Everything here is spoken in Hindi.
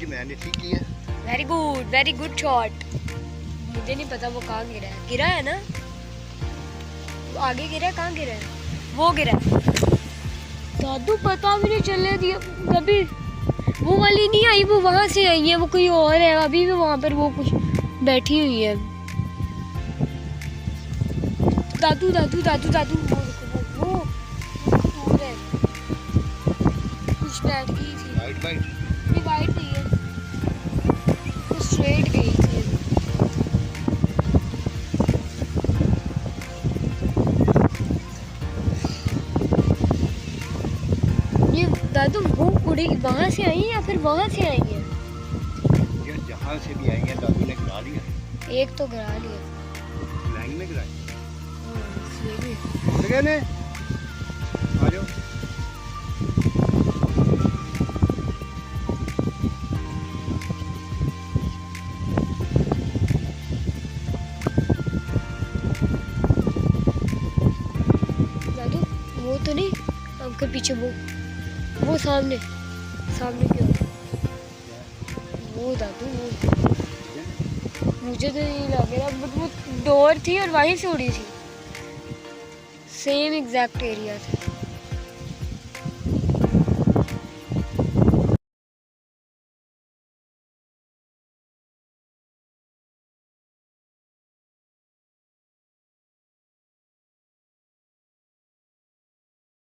मैंने ठीक किया। Very good shot. मुझे नहीं पता वो कहाँ गिरा है ना, आगे गिरा है, कहाँ गिरा है, वो गिरा है। दादू पता भी नहीं चलने दिया कभी। वो वाली नहीं आई, वो वहां से आई है, वो कोई और है। अभी भी वहां पर वो कुछ बैठी हुई है। दादू दादू दादू दादू वो दूर है, कुछ बैठ गई थी। वाइट नहीं वाइट नहीं है, वो स्ट्रेट गई थी। ये दादू वो उड़ी वहां से आई या फिर वहां से आई है? यार जहाँ से भी आई है दादू ने गिरा लिया। एक तो गिरा लिया, लाइन में गिराई। ये भी उड़ गए ने, आ जाओ। दादू वो तो नहीं, आपके पीछे वो सामने क्यों? वो दादू वो मुझे तो नहीं लग रहा, बट वो डोर थी और वहीं से उड़ी थी, सेम एग्जैक्ट एरिया था।